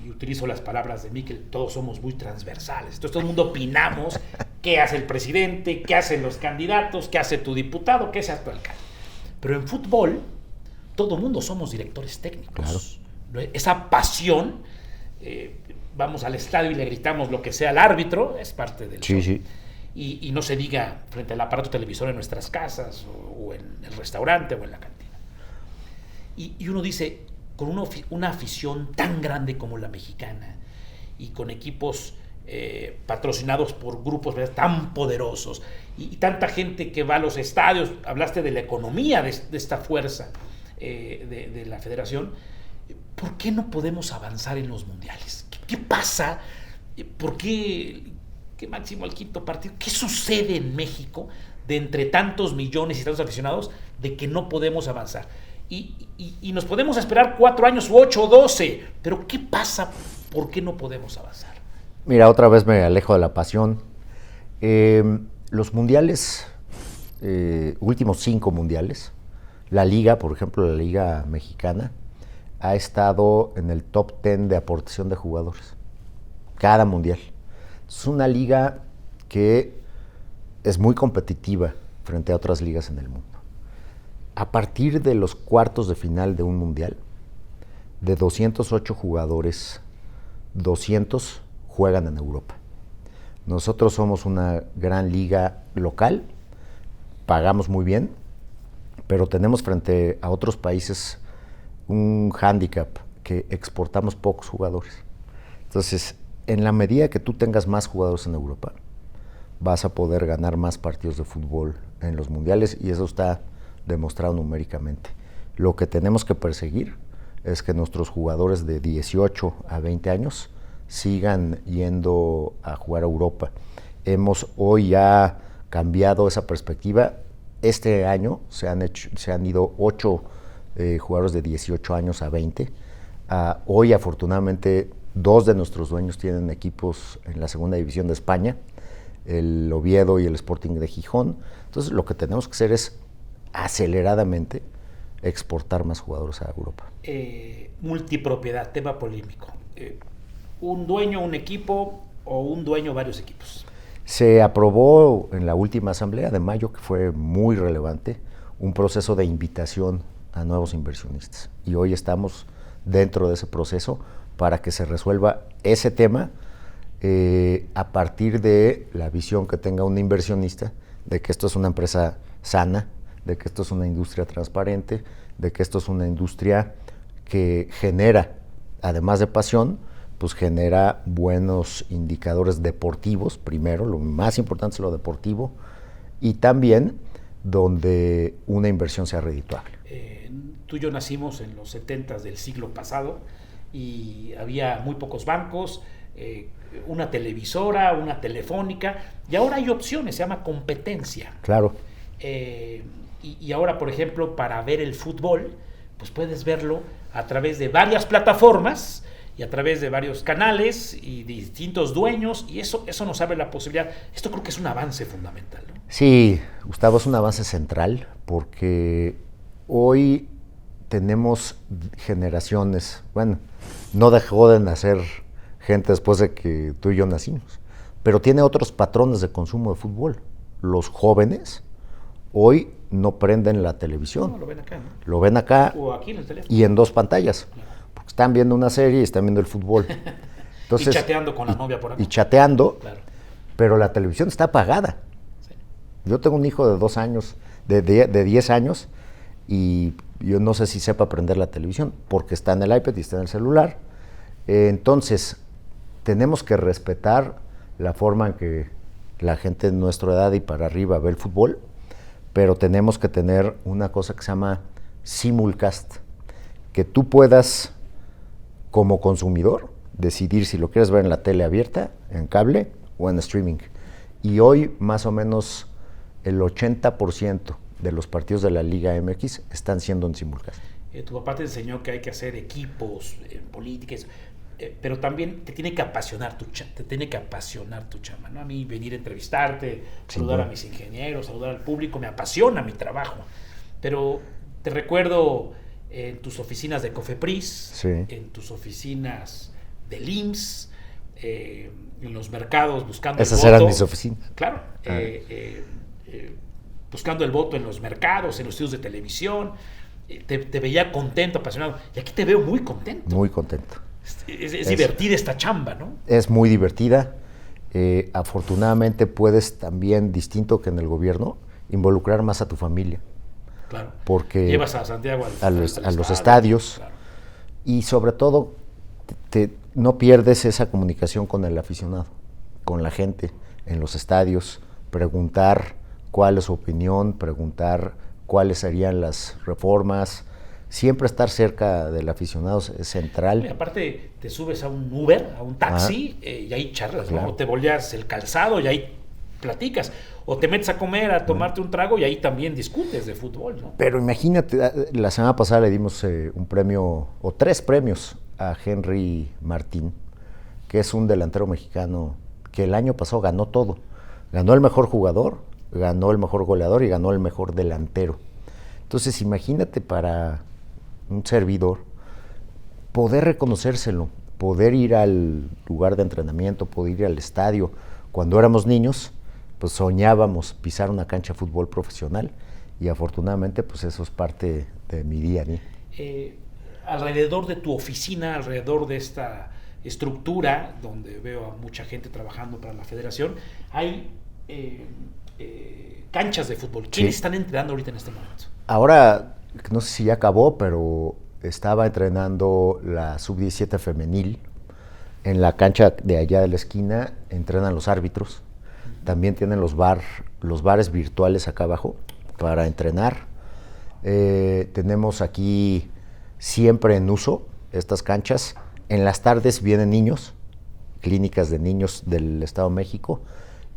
y utilizo las palabras de Miquel, todos somos muy transversales. Entonces todo el mundo opinamos qué hace el presidente, qué hacen los candidatos, qué hace tu diputado, qué hace tu alcalde. Pero en fútbol, todo el mundo somos directores técnicos. Claro. Esa pasión, vamos al estadio y le gritamos lo que sea al árbitro, es parte del show. Sí. Y no se diga frente al aparato televisor en nuestras casas o en el restaurante o en la cantina. Y uno dice, con una afición tan grande como la mexicana y con equipos patrocinados por grupos, ¿verdad?, tan poderosos y tanta gente que va a los estadios, hablaste de la economía de esta fuerza de la federación, ¿por qué no podemos avanzar en los mundiales? ¿Qué pasa? ¿Por qué máximo al quinto partido? ¿Qué sucede en México de entre tantos millones y tantos aficionados de que no podemos avanzar? Y nos podemos esperar 4 años, 8 o 12, pero ¿qué pasa? ¿Por qué no podemos avanzar? Mira, otra vez me alejo de la pasión. Los mundiales, últimos 5 mundiales, la liga, por ejemplo, la liga mexicana, ha estado en el top 10 de aportación de jugadores, cada mundial. Es una liga que es muy competitiva frente a otras ligas en el mundo. A partir de los cuartos de final de un mundial, de 208 jugadores, 200 juegan en Europa. Nosotros somos una gran liga local, pagamos muy bien, pero tenemos frente a otros países un hándicap, que exportamos pocos jugadores. Entonces, en la medida que tú tengas más jugadores en Europa, vas a poder ganar más partidos de fútbol en los mundiales y eso está demostrado numéricamente. Lo que tenemos que perseguir es que nuestros jugadores de 18 a 20 años sigan yendo a jugar a Europa. Hemos hoy ya cambiado esa perspectiva. Este año se han ido 8 jugadores de 18 años a 20. Hoy, afortunadamente, 2 de nuestros dueños tienen equipos en la segunda división de España, el Oviedo y el Sporting de Gijón. Entonces, lo que tenemos que hacer es aceleradamente exportar más jugadores a Europa. Multipropiedad, tema polémico. ¿Un dueño, un equipo o un dueño, varios equipos? Se aprobó en la última asamblea de mayo, que fue muy relevante, un proceso de invitación a nuevos inversionistas. Y hoy estamos dentro de ese proceso para que se resuelva ese tema a partir de la visión que tenga un inversionista de que esto es una empresa sana, de que esto es una industria transparente, de que esto es una industria que genera, además de pasión, pues genera buenos indicadores deportivos, primero, lo más importante es lo deportivo, y también donde una inversión sea redituable. Tú y yo nacimos en los 70s del siglo pasado y había muy pocos bancos, una televisora, una telefónica, y ahora hay opciones, se llama competencia. Claro. Y ahora, por ejemplo, para ver el fútbol, pues puedes verlo a través de varias plataformas y a través de varios canales y distintos dueños, y eso nos abre la posibilidad. Esto creo que es un avance fundamental, ¿no? Sí, Gustavo, es un avance central porque hoy tenemos generaciones, bueno, no dejó de nacer gente después de que tú y yo nacimos, pero tiene otros patrones de consumo de fútbol. Los jóvenes hoy no prenden la televisión. No, lo ven acá, ¿no? Lo ven acá o aquí en el teléfono. Y en 2 pantallas. Claro. Porque están viendo una serie y están viendo el fútbol. Entonces, y chateando con la novia por acá. Y chateando, claro. Pero la televisión está apagada. Sí. Yo tengo un hijo de 2 años, de 10 años, y yo no sé si sepa prender la televisión, porque está en el iPad y está en el celular. Entonces, tenemos que respetar la forma en que la gente de nuestra edad y para arriba ve el fútbol, pero tenemos que tener una cosa que se llama simulcast, que tú puedas, como consumidor, decidir si lo quieres ver en la tele abierta, en cable o en streaming. Y hoy, más o menos, el 80% de los partidos de la Liga MX están siendo en simulcast. Tu papá te enseñó que hay que hacer equipos, políticas. pero también te tiene que apasionar tu chamba, ¿no? A mí venir a entrevistarte, saludar a mis ingenieros, saludar al público, me apasiona mi trabajo. Pero te recuerdo en tus oficinas de Cofepris, en tus oficinas del IMSS, en los mercados buscando Esas el voto. eran mis oficinas. Claro. Buscando el voto en los mercados, en los estudios de televisión. Te veía contento, apasionado. Y aquí te veo muy contento. Muy contento. Es divertida esta chamba, ¿no? Es muy divertida. Afortunadamente puedes también, distinto que en el gobierno, involucrar más a tu familia. Claro. Porque llevas a Santiago a los estadios. Claro. Y sobre todo, no pierdes esa comunicación con el aficionado, con la gente en los estadios, preguntar cuál es su opinión, preguntar cuáles serían las reformas. Siempre estar cerca del aficionado es central. Y aparte, te subes a un Uber, a un taxi, y ahí charlas, claro. ¿No? O te volteas el calzado y ahí platicas. O te metes a comer, a tomarte un trago y ahí también discutes de fútbol, ¿no? Pero imagínate, la semana pasada le dimos un premio, o 3 premios, a Henry Martín, que es un delantero mexicano que el año pasado ganó todo. Ganó el mejor jugador, ganó el mejor goleador y ganó el mejor delantero. Entonces imagínate para un servidor poder reconocérselo, poder ir al lugar de entrenamiento, poder ir al estadio. Cuando éramos niños, pues soñábamos pisar una cancha de fútbol profesional y afortunadamente pues eso es parte de mi día a día. Alrededor de tu oficina, alrededor de esta estructura donde veo a mucha gente trabajando para la federación, hay canchas de fútbol. ¿Quiénes están entrenando ahorita en este momento? Ahora, no sé si ya acabó, pero estaba entrenando la sub-17 femenil. En la cancha de allá de la esquina entrenan los árbitros. También tienen los bares virtuales acá abajo para entrenar. Tenemos aquí siempre en uso estas canchas. En las tardes vienen niños, clínicas de niños del Estado de México,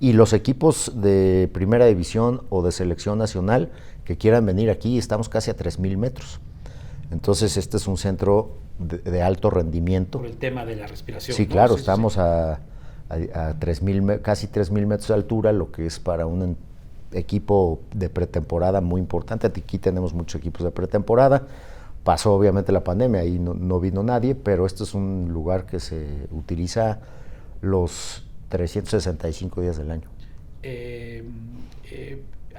y los equipos de primera división o de selección nacional que quieran venir aquí, estamos casi a 3,000 metros. Entonces este es un centro de alto rendimiento. Por el tema de la respiración. Sí, ¿no? Claro, sí, estamos sí. a 3,000, casi 3,000 metros de altura, lo que es para un equipo de pretemporada muy importante. Aquí tenemos muchos equipos de pretemporada. Pasó obviamente la pandemia, ahí no vino nadie, pero este es un lugar que se utiliza los 365 días del año.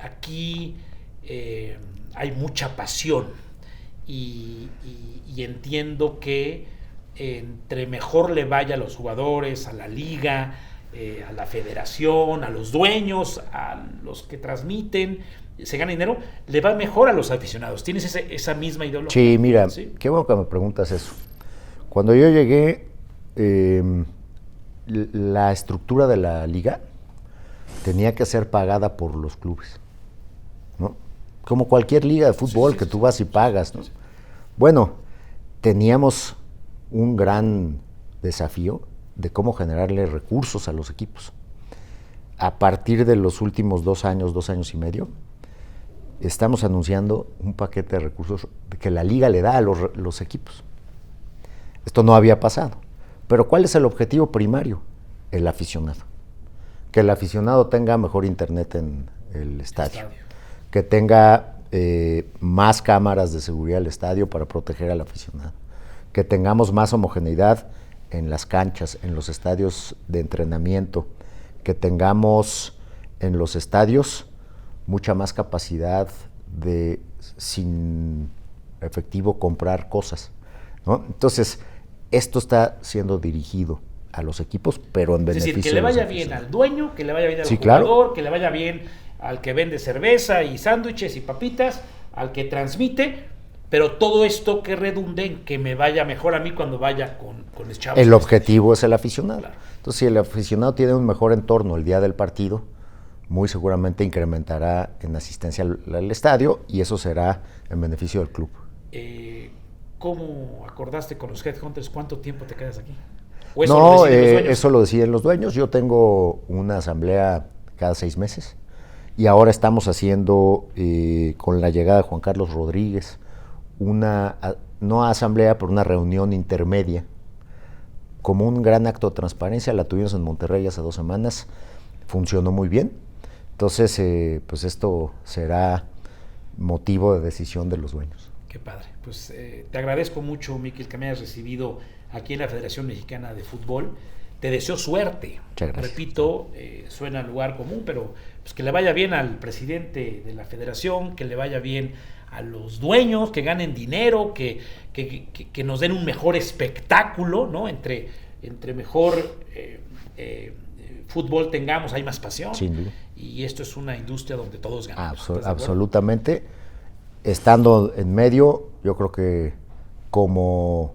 Aquí hay mucha pasión y entiendo que entre mejor le vaya a los jugadores, a la liga, a la federación, a los dueños, a los que transmiten, se gana dinero, le va mejor a los aficionados. ¿Tienes esa misma ideología? Sí, mira, ¿sí? Qué bueno que me preguntas eso. Cuando yo llegué, la estructura de la liga tenía que ser pagada por los clubes, ¿no? Como cualquier liga de fútbol que tú vas y pagas, ¿no? Bueno, teníamos un gran desafío de cómo generarle recursos a los equipos. A partir de los últimos 2 años y medio, estamos anunciando un paquete de recursos que la liga le da a los equipos. Esto no había pasado. Pero ¿cuál es el objetivo primario? El aficionado. Que el aficionado tenga mejor internet en el estadio. Que tenga más cámaras de seguridad en el estadio para proteger al aficionado. Que tengamos más homogeneidad en las canchas, en los estadios de entrenamiento. Que tengamos en los estadios mucha más capacidad de, sin efectivo, comprar cosas, ¿no? Entonces, esto está siendo dirigido a los equipos, pero en beneficio de los aficionados. Es decir, que le vaya bien al dueño, que le vaya bien al jugador, claro, que le vaya bien al que vende cerveza y sándwiches y papitas, al que transmite, pero todo esto que redunde en que me vaya mejor a mí cuando vaya con los chavos. El objetivo es el aficionado. Claro. Entonces, si el aficionado tiene un mejor entorno el día del partido, muy seguramente incrementará en asistencia al estadio y eso será en beneficio del club. ¿Cómo acordaste con los Headhunters? ¿Cuánto tiempo te quedas aquí? ¿O eso eso lo deciden los dueños. Yo tengo una asamblea cada 6 meses y ahora estamos haciendo, con la llegada de Juan Carlos Rodríguez, no asamblea, pero una reunión intermedia como un gran acto de transparencia. La tuvimos en Monterrey hace 2 semanas, funcionó muy bien. Entonces, pues esto será motivo de decisión de los dueños. Qué padre. Pues te agradezco mucho, Miquel, que me hayas recibido aquí en la Federación Mexicana de Fútbol. Te deseo suerte. Muchas gracias. Repito, suena lugar común, pero pues que le vaya bien al presidente de la federación, que le vaya bien a los dueños, que ganen dinero, que nos den un mejor espectáculo, ¿no? Entre mejor fútbol tengamos, hay más pasión. Sin duda. Y esto es una industria donde todos ganamos. Absolutamente. Estando en medio, yo creo que como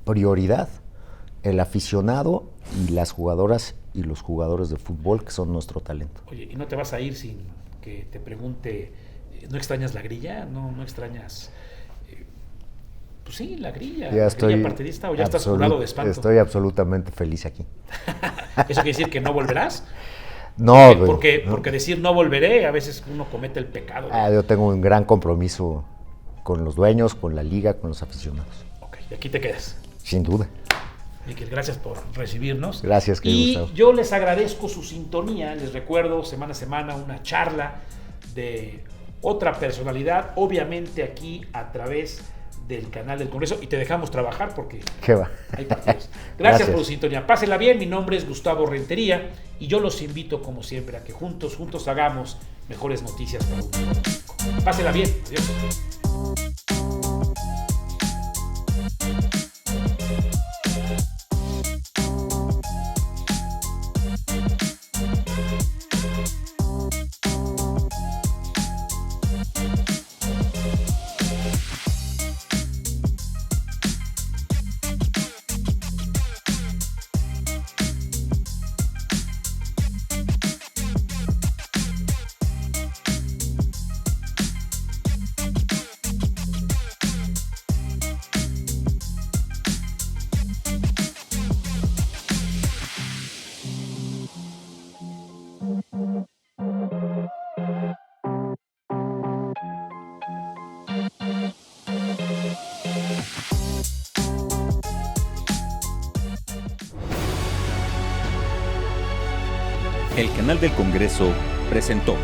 prioridad, el aficionado y las jugadoras y los jugadores de fútbol, que son nuestro talento. Oye, ¿y no te vas a ir sin que te pregunte, ¿no extrañas la grilla? ¿No extrañas, pues sí, la grilla? Ya ¿La estoy grilla partidista o ya estás curado de espanto? Estoy absolutamente feliz aquí. ¿Eso quiere decir que no volverás? No, porque decir no volveré, a veces uno comete el pecado. Yo tengo un gran compromiso con los dueños, con la liga, con los aficionados. Ok, y aquí te quedas. Sin duda. Miquel, gracias por recibirnos. Gracias, querido Gustavo. Yo les agradezco su sintonía. Les recuerdo semana a semana una charla de otra personalidad, obviamente aquí a través del canal del Congreso, y te dejamos trabajar porque ¿Qué va? hay partidos. Gracias por su sintonía. Pásenla bien. Mi nombre es Gustavo Rentería y yo los invito, como siempre, a que juntos hagamos mejores noticias para un mejor México. Pásenla bien. Adiós. El canal del Congreso presentó